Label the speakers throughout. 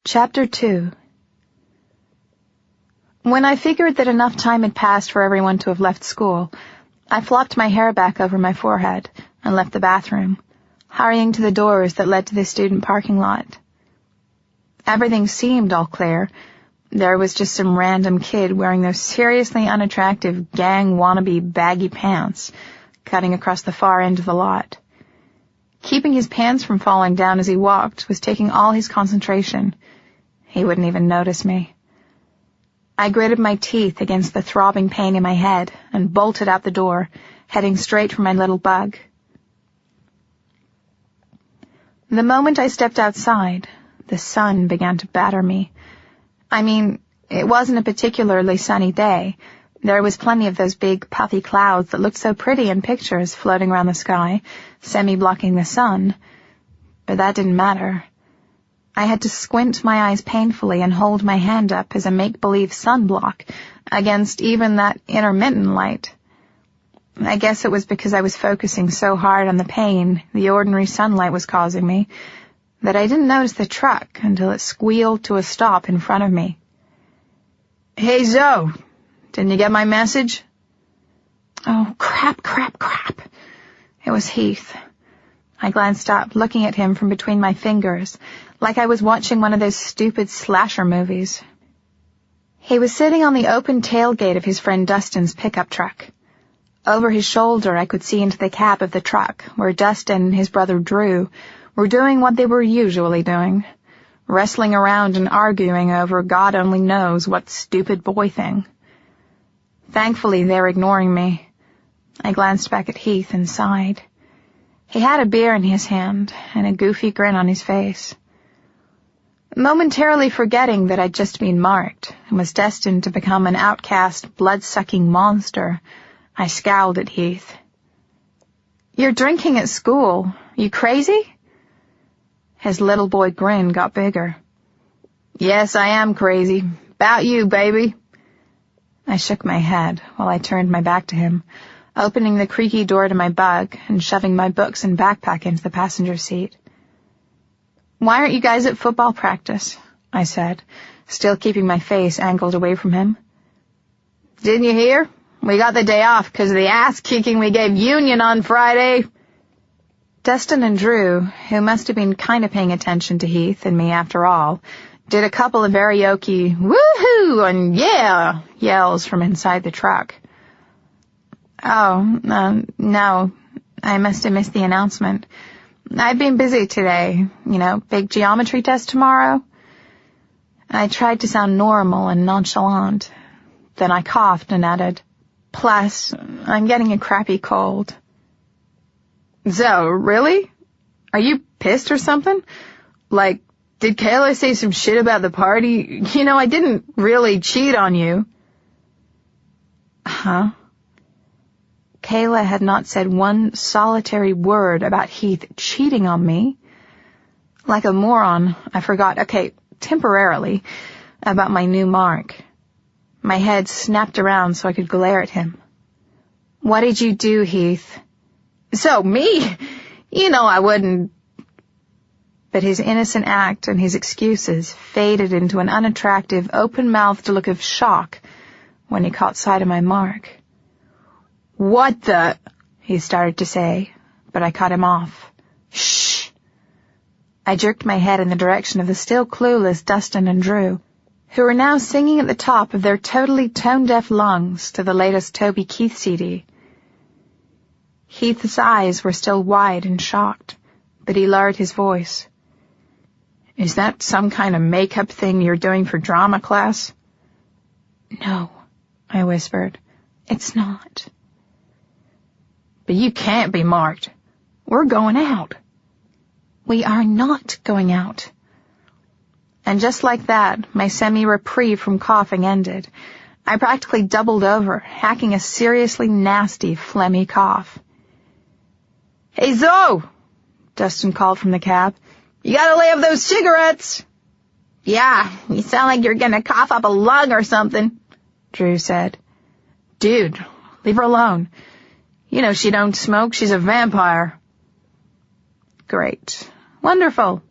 Speaker 1: Chapter 2. When I figured that enough time had passed for everyone to have left school, I flopped my hair back over my forehead and left the bathroom, hurrying to the doors that led to the student parking lot. Everything seemed all clear. There was just some random kid wearing those seriously unattractive gang wannabe baggy pants, cutting across the far end of the lot. Keeping his pants from falling down as he walked was taking all his concentration. He wouldn't even notice me. I gritted my teeth against the throbbing pain in my head and bolted out the door, heading straight for my little bug. The moment I stepped outside, the sun began to batter me. I mean, it wasn't a particularly sunny day. There was plenty of those big, puffy clouds that looked so pretty in pictures floating around the sky, semi-blocking the sun. But that didn't matter. I had to squint my eyes painfully and hold my hand up as a make-believe sunblock against even that intermittent light. I guess it was because I was focusing so hard on the pain the ordinary sunlight was causing me that I didn't notice the truck until it squealed to a stop in front of me. "Hey, Zoe, didn't you get my message?" Oh, crap. It was Heath. I glanced up, looking at him from between my fingers, like I was watching one of those stupid slasher movies. He was sitting on the open tailgate of his friend Dustin's pickup truck. Over his shoulder I could see into the cab of the truck, where Dustin and his brother Drew were doing what they were usually doing, wrestling around and arguing over God only knows what stupid boy thing. Thankfully, they were ignoring me. I glanced back at Heath and sighed. He had a beer in his hand and a goofy grin on his face. Momentarily forgetting that I'd just been marked and was destined to become an outcast, blood-sucking monster, I scowled at Heath. "You're drinking at school. You crazy?" His little boy grin got bigger. "Yes, I am crazy. 'Bout you, baby." I shook my head while I turned my back to him, opening the creaky door to my bug and shoving my books and backpack into the passenger seat. "Why aren't you guys at football practice?" I said, still keeping my face angled away from him. "Didn't you hear? We got the day off because of the ass-kicking we gave Union on Friday." Dustin and Drew, who must have been kind of paying attention to Heath and me after all, did a couple of karaoke woohoo and yeah yells from inside the truck. No, I must have missed the announcement. I've been busy today, big geometry test tomorrow. I tried to sound normal and nonchalant. Then I coughed and added, "Plus, I'm getting a crappy cold." "Zoe, really? Are you pissed or something? Like, did Kayla say some shit about the party? I didn't really cheat on you." Huh? Kayla had not said one solitary word about Heath cheating on me. Like a moron, I forgot, temporarily, about my new mark. My head snapped around so I could glare at him. "What did you do, Heath?" "So, me? I wouldn't..." But his innocent act and his excuses faded into an unattractive, open-mouthed look of shock when he caught sight of my mark. "What the..." he started to say, but I cut him off. "Shh!" I jerked my head in the direction of the still clueless Dustin and Drew, who were now singing at the top of their totally tone-deaf lungs to the latest Toby Keith CD. Heath's eyes were still wide and shocked, but he lowered his voice. "Is that some kind of makeup thing you're doing for drama class?" "No," I whispered. "It's not." "But you can't be marked. We're going out." "We are not going out." And just like that, my semi-reprieve from coughing ended. I practically doubled over, hacking a seriously nasty, phlegmy cough. "Hey, Zoe!" Dustin called from the cab. "You gotta lay off those cigarettes." "Yeah, you sound like you're gonna cough up a lung or something," Drew said. "Dude, leave her alone. She don't smoke, she's a vampire." "Great. Wonderful."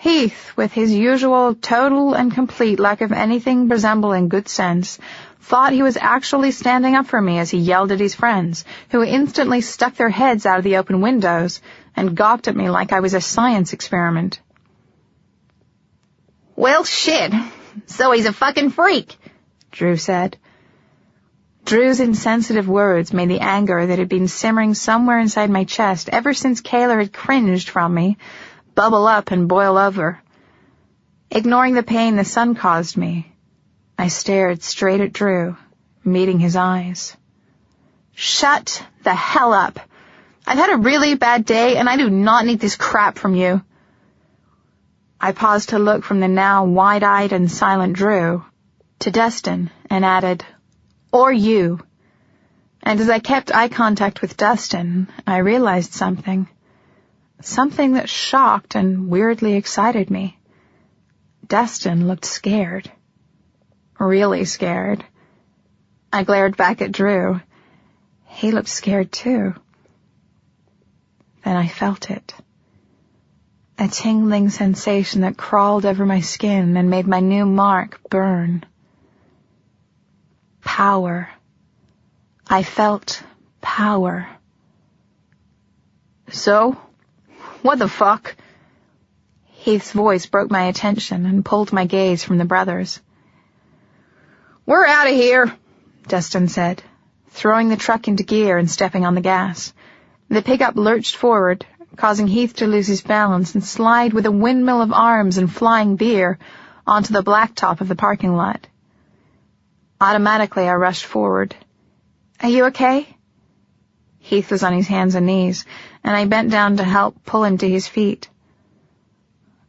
Speaker 1: Heath, with his usual total and complete lack of anything resembling good sense, thought he was actually standing up for me as he yelled at his friends, who instantly stuck their heads out of the open windows and gawked at me like I was a science experiment.
Speaker 2: "Well, shit, so he's a fucking freak,"
Speaker 1: Drew said. Drew's insensitive words made the anger that had been simmering somewhere inside my chest ever since Kayla had cringed from me bubble up and boil over. Ignoring the pain the sun caused me, I stared straight at Drew, meeting his eyes. "Shut the hell up. I've had a really bad day, and I do not need this crap from you." I paused to look from the now wide-eyed and silent Drew to Dustin and added, "Or you." And as I kept eye contact with Dustin, I realized something. Something that shocked and weirdly excited me. Dustin looked scared. Really scared. I glared back at Drew. He looked scared too. Then I felt it. A tingling sensation that crawled over my skin and made my new mark burn. Power. I felt power. "So? What the fuck?" Heath's voice broke my attention and pulled my gaze from the brothers. "We're out of here," Dustin said, throwing the truck into gear and stepping on the gas. The pickup lurched forward, causing Heath to lose his balance and slide with a windmill of arms and flying beer onto the blacktop of the parking lot. Automatically, I rushed forward. "Are you okay?" Heath was on his hands and knees, and I bent down to help pull him to his feet.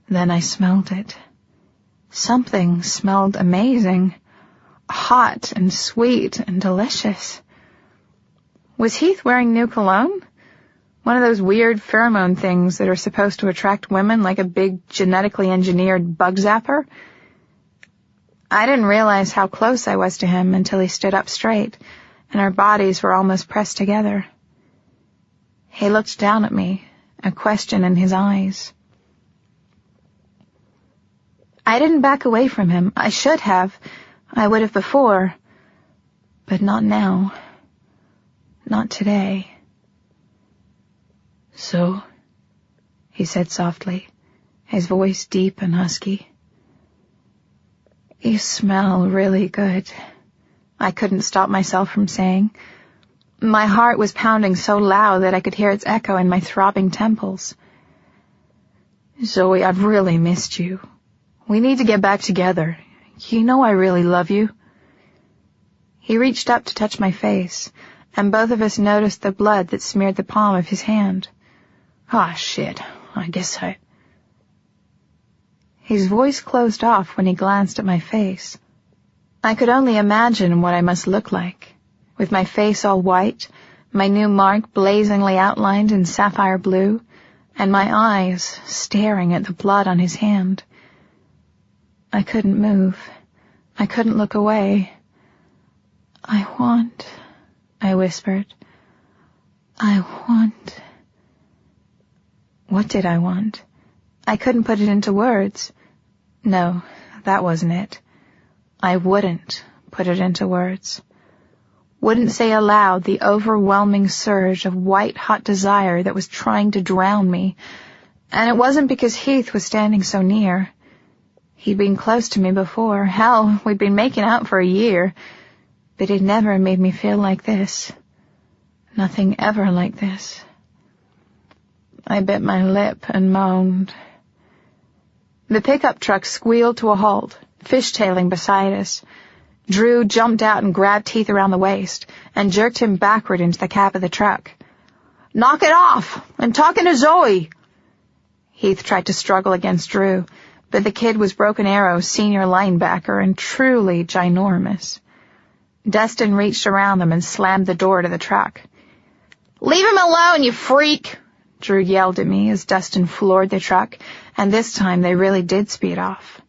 Speaker 1: Then I smelled it. Something smelled amazing. Hot and sweet and delicious. Was Heath wearing new cologne? One of those weird pheromone things that are supposed to attract women like a big genetically engineered bug zapper? I didn't realize how close I was to him until he stood up straight, and our bodies were almost pressed together. He looked down at me, a question in his eyes. I didn't back away from him. I should have. I would have before. But not now. Not today. "So," he said softly, his voice deep and husky. "You smell really good," I couldn't stop myself from saying. My heart was pounding so loud that I could hear its echo in my throbbing temples. "Zoe, I've really missed you. We need to get back together. You know I really love you." He reached up to touch my face, and both of us noticed the blood that smeared the palm of his hand. "Ah, shit. I guess I..." His voice closed off when he glanced at my face. I could only imagine what I must look like, with my face all white, my new mark blazingly outlined in sapphire blue, and my eyes staring at the blood on his hand. I couldn't move. I couldn't look away. I whispered. "I want..." What did I want? I couldn't put it into words. No, that wasn't it. I wouldn't put it into words. Wouldn't say aloud the overwhelming surge of white-hot desire that was trying to drown me. And it wasn't because Heath was standing so near. He'd been close to me before. Hell, we'd been making out for a year. But it never made me feel like this. Nothing ever like this. I bit my lip and moaned. The pickup truck squealed to a halt, fishtailing beside us. Drew jumped out and grabbed Heath around the waist and jerked him backward into the cab of the truck. "Knock it off! I'm talking to Zoe!" Heath tried to struggle against Drew, but the kid was Broken Arrow's senior linebacker and truly ginormous. Dustin reached around them and slammed the door to the truck. "Leave him alone, you freak!" Drew yelled at me as Dustin floored the truck, and this time they really did speed off.